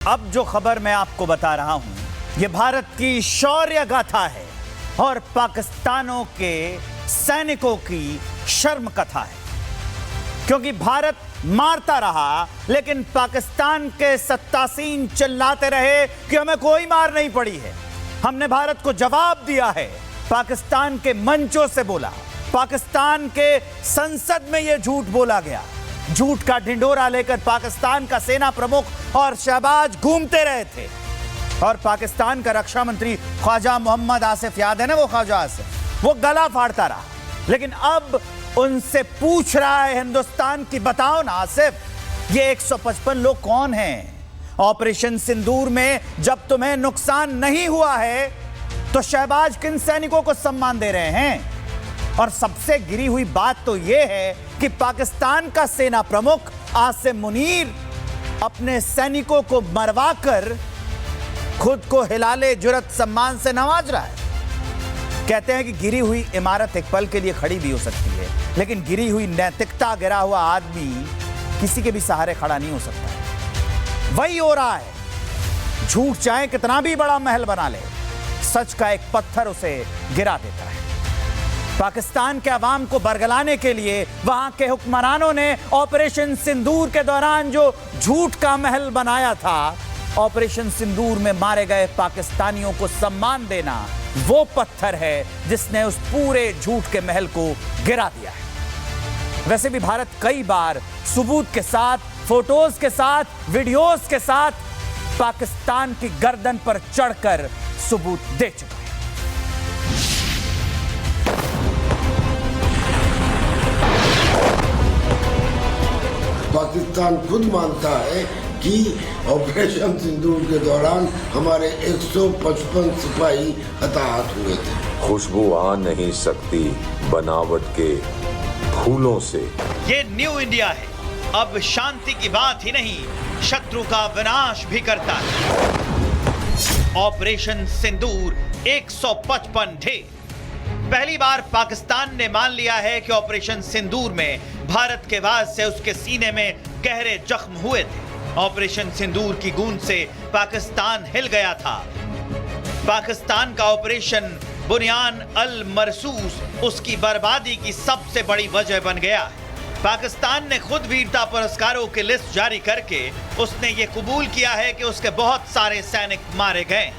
अब जो खबर मैं आपको बता रहा हूं, ये भारत की शौर्य गाथा है और पाकिस्तानों के सैनिकों की शर्म कथा है। क्योंकि भारत मारता रहा, लेकिन पाकिस्तान के सत्तासीन चिल्लाते रहे कि हमें कोई मार नहीं पड़ी है। हमने भारत को जवाब दिया है, पाकिस्तान के मंचों से बोला, पाकिस्तान के संसद में यह झूठ बोला गया। झूठ का ढिंढोरा लेकर पाकिस्तान का सेना प्रमुख और शहबाज घूमते रहे थे और पाकिस्तान का रक्षा मंत्री ख्वाजा मोहम्मद आसिफ, याद है ना वो ख्वाजा आसिफ, वो गला फाड़ता रहा। लेकिन अब उनसे पूछ रहा है हिंदुस्तान की, बताओ ना आसिफ, ये 155 लोग कौन हैं? ऑपरेशन सिंदूर में जब तुम्हें नुकसान नहीं हुआ है तो शहबाज किन सैनिकों को सम्मान दे रहे हैं? और सबसे गिरी हुई बात तो यह है कि पाकिस्तान का सेना प्रमुख आसिम मुनीर अपने सैनिकों को मरवाकर खुद को हिलाले जुर्रत सम्मान से नवाज रहा है। कहते हैं कि गिरी हुई इमारत एक पल के लिए खड़ी भी हो सकती है, लेकिन गिरी हुई नैतिकता, गिरा हुआ आदमी किसी के भी सहारे खड़ा नहीं हो सकता। वही हो रहा है। झूठ चाहे कितना भी बड़ा महल बना ले, सच का एक पत्थर उसे गिरा देता है। पाकिस्तान के अवाम को बरगलाने के लिए वहां के हुक्मरानों ने ऑपरेशन सिंदूर के दौरान जो झूठ का महल बनाया था, ऑपरेशन सिंदूर में मारे गए पाकिस्तानियों को सम्मान देना वो पत्थर है जिसने उस पूरे झूठ के महल को गिरा दिया है। वैसे भी भारत कई बार सबूत के साथ, फोटोज के साथ, वीडियोज के साथ पाकिस्तान की गर्दन पर चढ़कर सबूत दे चुका है। पाकिस्तान खुद मानता है कि ऑपरेशन सिंदूर के दौरान हमारे 155 सिपाही हताहत हुए थे। खुशबू आ नहीं सकती बनावट के फूलों से। ये न्यू इंडिया है, अब शांति की बात ही नहीं, शत्रु का विनाश भी करता है। ऑपरेशन सिंदूर 155 ढेर। पहली बार पाकिस्तान ने मान लिया है कि ऑपरेशन सिंदूर में भारत के वार से उसके सीने में गहरे जख्म हुए थे। ऑपरेशन सिंदूर की गूंज से पाकिस्तान हिल गया था। पाकिस्तान का ऑपरेशन बुनियान अल मरसूस उसकी बर्बादी की सबसे बड़ी वजह बन गया है। पाकिस्तान ने खुद वीरता पुरस्कारों की लिस्ट जारी करके उसने ये कबूल किया है कि उसके बहुत सारे सैनिक मारे गए।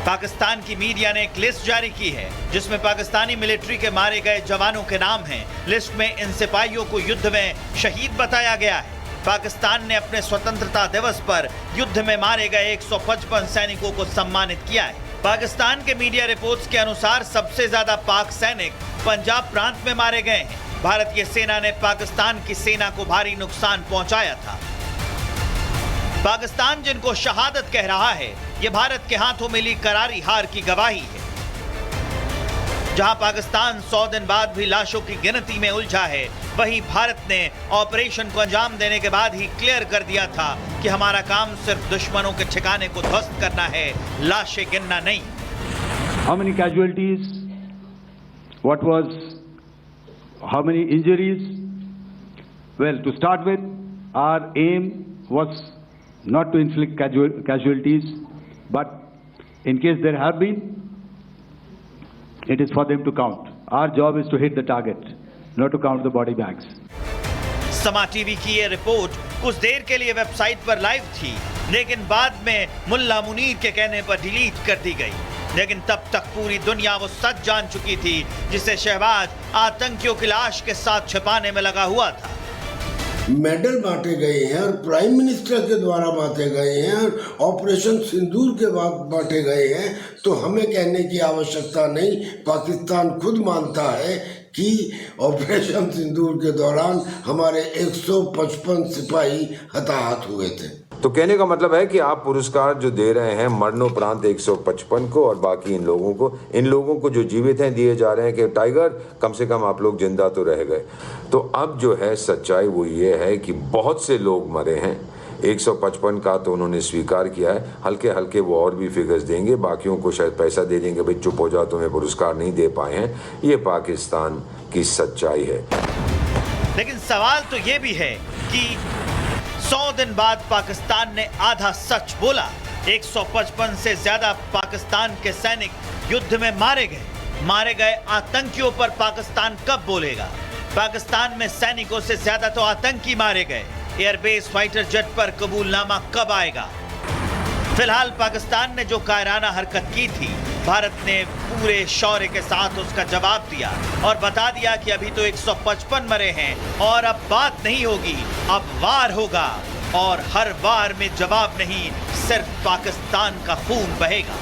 पाकिस्तान की मीडिया ने एक लिस्ट जारी की है जिसमें पाकिस्तानी मिलिट्री के मारे गए जवानों के नाम हैं। लिस्ट में इन सिपाहियों को युद्ध में शहीद बताया गया है। पाकिस्तान ने अपने स्वतंत्रता दिवस पर युद्ध में मारे गए 155 सैनिकों को सम्मानित किया है। पाकिस्तान के मीडिया रिपोर्ट्स के अनुसार सबसे ज्यादा पाक सैनिक पंजाब प्रांत में मारे गए हैं। भारतीय सेना ने पाकिस्तान की सेना को भारी नुकसान पहुंचाया था। पाकिस्तान जिनको शहादत कह रहा है, यह भारत के हाथों मिली करारी हार की गवाही है। जहां पाकिस्तान 100 दिन बाद भी लाशों की गिनती में उलझा है, वहीं भारत ने ऑपरेशन को अंजाम देने के बाद ही क्लियर कर दिया था कि हमारा काम सिर्फ दुश्मनों के ठिकाने को ध्वस्त करना है, लाशें गिनना नहीं। How many casualties? How many injuries? Well, to start with, our aim was not to inflict casualties, but in case there have been, it is for them to count. Our job is to hit the target, not to count the body bags. समा TV की ये report कुछ देर के लिए website पर live थी, लेकिन बाद में मुल्ला मुनीर के कहने पर डिलीट कर दी गई। लेकिन तब तक पूरी दुनिया वो सच जान चुकी थी जिसे शहबाज आतंकियों की लाश के साथ छिपाने में लगा हुआ था। मेडल बांटे गए हैं और प्राइम मिनिस्टर के द्वारा बांटे गए हैं और ऑपरेशन सिंदूर के बाद बांटे गए हैं, तो हमें कहने की आवश्यकता नहीं। पाकिस्तान खुद मानता है कि ऑपरेशन सिंदूर के दौरान हमारे 155 सिपाही हताहत हुए थे। तो कहने का मतलब है कि आप पुरस्कार जो दे रहे हैं मरणोपरांत 155 को और बाकी इन लोगों को जो जीवित हैं दिए जा रहे हैं कि टाइगर, कम से कम आप लोग जिंदा तो रह गए। तो अब जो है सच्चाई वो ये है कि बहुत से लोग मरे हैं। 155 का तो उन्होंने स्वीकार किया है, हल्के हल्के वो और भी फिगर्स देंगे, बाकियों को शायद पैसा दे देंगे, भाई चुप हो जाओ, तुम्हें पुरस्कार नहीं दे पाए हैं। ये पाकिस्तान की सच्चाई है। लेकिन सवाल तो ये भी है कि 100 दिन बाद पाकिस्तान ने आधा सच बोला। 155 से ज्यादा पाकिस्तान के सैनिक युद्ध में मारे गए आतंकियों पर पाकिस्तान कब बोलेगा? पाकिस्तान में सैनिकों से ज्यादा तो आतंकी मारे गए। एयरबेस फाइटर जेट पर कबूलनामा कब आएगा? फिलहाल पाकिस्तान ने जो कायराना हरकत की थी, भारत ने पूरे शौर्य के साथ उसका जवाब दिया और बता दिया कि अभी तो 155 मरे हैं और अब बात नहीं होगी, अब वार होगा और हर वार में जवाब नहीं, सिर्फ पाकिस्तान का खून बहेगा।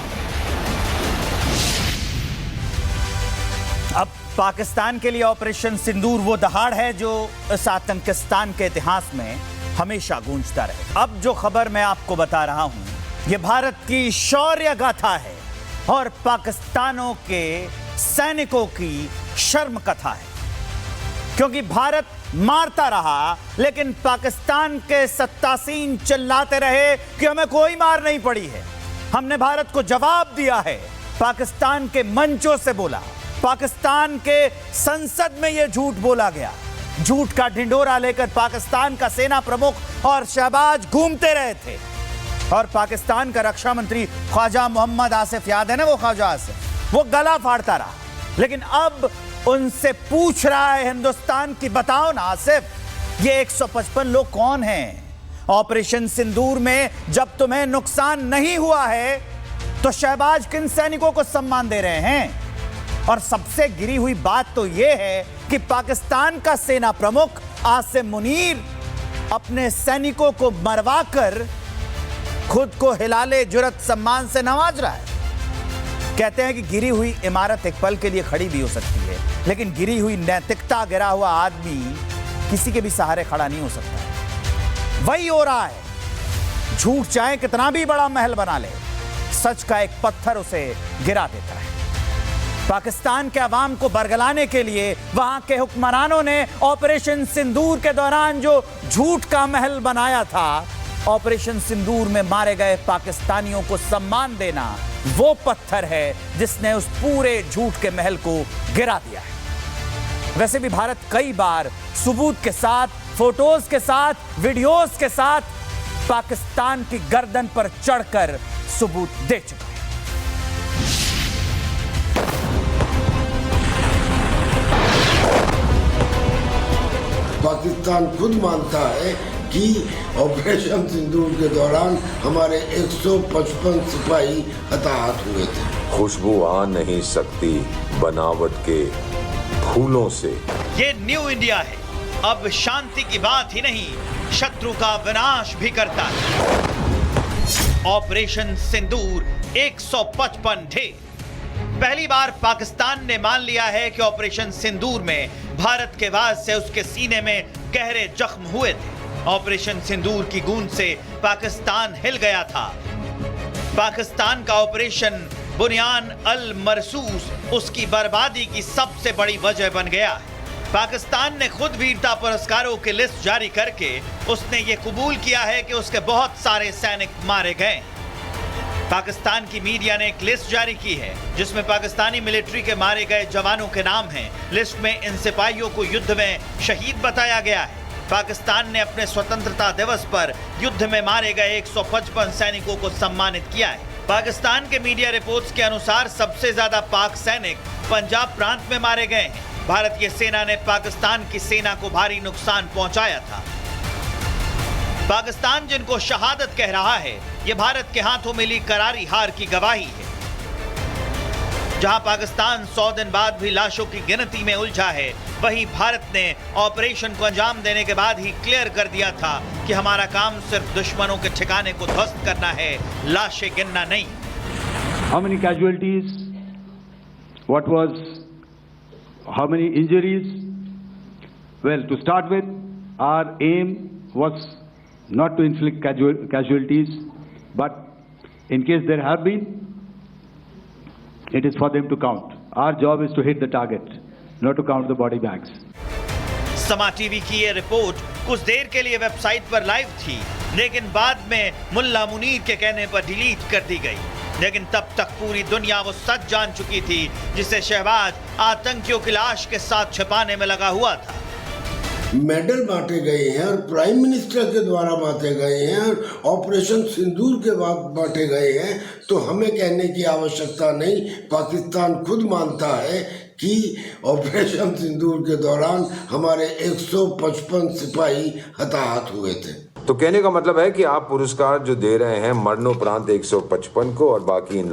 अब पाकिस्तान के लिए ऑपरेशन सिंदूर वो दहाड़ है जो इस आतंकिस्तान के इतिहास में हमेशा गूंजता रहे। अब जो खबर मैं आपको बता रहा हूं, ये भारत की शौर्य गाथा है और पाकिस्तानों के सैनिकों की शर्म कथा है। क्योंकि भारत मारता रहा, लेकिन पाकिस्तान के सत्तासीन चिल्लाते रहे कि हमें कोई मार नहीं पड़ी है। हमने भारत को जवाब दिया है, पाकिस्तान के मंचों से बोला, पाकिस्तान के संसद में यह झूठ बोला गया। झूठ का ढिंढोरा लेकर पाकिस्तान का सेना प्रमुख और शहबाज घूमते रहे थे और पाकिस्तान का रक्षा मंत्री ख्वाजा मोहम्मद आसिफ, याद है ना वो ख्वाजा आसिफ, वो गला फाड़ता रहा। लेकिन अब उनसे पूछ रहा है हिंदुस्तान की, बताओ ना आसिफ, ये 155 लोग कौन हैं? ऑपरेशन सिंदूर में जब तुम्हें नुकसान नहीं हुआ है तो शहबाज किन सैनिकों को सम्मान दे रहे हैं? और सबसे गिरी हुई बात तो यह है कि पाकिस्तान का सेना प्रमुख आसिम मुनीर अपने सैनिकों को मरवाकर खुद को हिलाले जुरत सम्मान से नवाज रहा है। कहते हैं कि गिरी हुई इमारत एक पल के लिए खड़ी भी हो सकती है, लेकिन गिरी हुई नैतिकता, गिरा हुआ आदमी किसी के भी सहारे खड़ा नहीं हो सकता। वही हो रहा है। झूठ चाहे कितना भी बड़ा महल बना ले, सच का एक पत्थर उसे गिरा देता है। पाकिस्तान के अवाम को बरगलाने के लिए वहां के हुक्मरानों ने ऑपरेशन सिंदूर के दौरान जो झूठ का महल बनाया था, ऑपरेशन सिंदूर में मारे गए पाकिस्तानियों को सम्मान देना वो पत्थर है जिसने उस पूरे झूठ के महल को गिरा दिया है। वैसे भी भारत कई बार सबूत के साथ, फोटोज के साथ, वीडियोज के साथ पाकिस्तान की गर्दन पर चढ़कर सबूत दे चुका है। पाकिस्तान खुद मानता है कि ऑपरेशन सिंदूर के दौरान हमारे 155 सिपाही हताहत हुए थे। खुशबू आ नहीं सकती बनावट के फूलों से। ये न्यू इंडिया है, अब शांति की बात ही नहीं, शत्रु का विनाश भी करता है। ऑपरेशन सिंदूर 155 ढेर। पहली बार पाकिस्तान ने मान लिया है कि ऑपरेशन सिंदूर में भारत के वार से उसके सीने में गहरे जख्म हुए थे। ऑपरेशन सिंदूर की गूंज से पाकिस्तान हिल गया था। पाकिस्तान का ऑपरेशन बुनियान अल मरसूस उसकी बर्बादी की सबसे बड़ी वजह बन गया है। पाकिस्तान ने खुद वीरता पुरस्कारों की लिस्ट जारी करके उसने ये कबूल किया है कि उसके बहुत सारे सैनिक मारे गए। पाकिस्तान की मीडिया ने एक लिस्ट जारी की है जिसमें पाकिस्तानी मिलिट्री के मारे गए जवानों के नाम हैं। लिस्ट में इन सिपाहियों को युद्ध में शहीद बताया गया है। पाकिस्तान ने अपने स्वतंत्रता दिवस पर युद्ध में मारे गए 155 सैनिकों को सम्मानित किया है। पाकिस्तान के मीडिया रिपोर्ट्स के अनुसार सबसे ज्यादा पाक सैनिक पंजाब प्रांत में मारे गए हैं। भारतीय सेना ने पाकिस्तान की सेना को भारी नुकसान पहुंचाया था। पाकिस्तान जिनको शहादत कह रहा है, ये भारत के हाथों मिली करारी हार की गवाही है। जहां पाकिस्तान 100 दिन बाद भी लाशों की गिनती में उलझा है, वहीं भारत ने ऑपरेशन को अंजाम देने के बाद ही क्लियर कर दिया था कि हमारा काम सिर्फ दुश्मनों के ठिकाने को ध्वस्त करना है, लाशें गिनना नहीं। How many casualties? What was? How many injuries? Well, to start with, our aim was not to inflict casualties, but in case there have been, it is for them to count. Our job is to hit the target, not to count the body bags. समा TV की ये report कुछ देर के लिए website पर live थी, लेकिन बाद में मुल्ला मुनीर के कहने पर डिलीट कर दी गई। लेकिन तब तक पूरी दुनिया वो सच जान चुकी थी जिसे शहबाज आतंकियों की लाश के साथ छिपाने में लगा हुआ था। मेडल बांटे गए हैं और प्राइम मिनिस्टर के द्वारा बांटे गए हैं और ऑपरेशन सिंदूर के बाद बांटे गए हैं, तो हमें कहने की आवश्यकता नहीं। पाकिस्तान खुद मानता है कि ऑपरेशन सिंदूर के दौरान हमारे 155 सिपाही हताहत हुए थे। तो कहने का मतलब है कि आप पुरस्कार जो दे रहे हैं मरणोपरांत 155 को और बाकी इन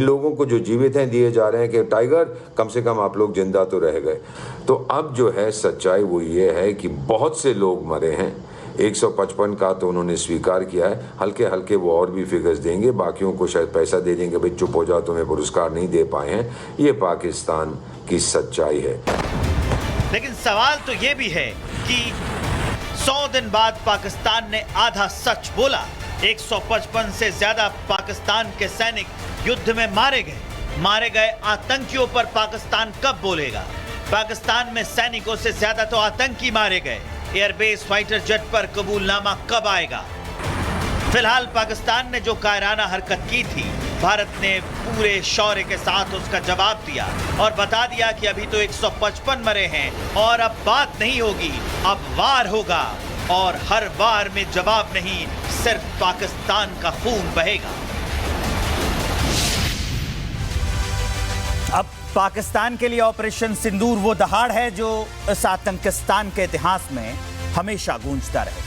लोगों को जो जीवित हैं दिए जा रहे हैं कि टाइगर कम से कम आप लोग जिंदा तो रह गए। तो अब जो है सच्चाई वो ये है कि बहुत से लोग मरे हैं। 155 का तो उन्होंने स्वीकार किया है, हल्के हल्के वो और भी फिगर्स देंगे, बाकियों को शायद पैसा दे देंगे, भाई चुप हो जाओ तुम्हें पुरस्कार नहीं दे पाए हैं। ये पाकिस्तान की सच्चाई है। लेकिन सवाल तो ये भी है कि 100 दिन बाद पाकिस्तान ने आधा सच बोला। 155 से ज्यादा पाकिस्तान के सैनिक युद्ध में मारे गए आतंकियों पर पाकिस्तान कब बोलेगा? पाकिस्तान में सैनिकों से ज्यादा तो आतंकी मारे गए। एयरबेस फाइटर जेट पर कबूलनामा कब आएगा? फिलहाल पाकिस्तान ने जो कायराना हरकत की थी, भारत ने पूरे शौर्य के साथ उसका जवाब दिया और बता दिया कि अभी तो 155 मरे हैं और अब बात नहीं होगी, अब वार होगा और हर वार में जवाब नहीं, सिर्फ पाकिस्तान का खून बहेगा। अब पाकिस्तान के लिए ऑपरेशन सिंदूर वो दहाड़ है जो इस आतंकिस्तान के इतिहास में हमेशा गूंजता रहेगा।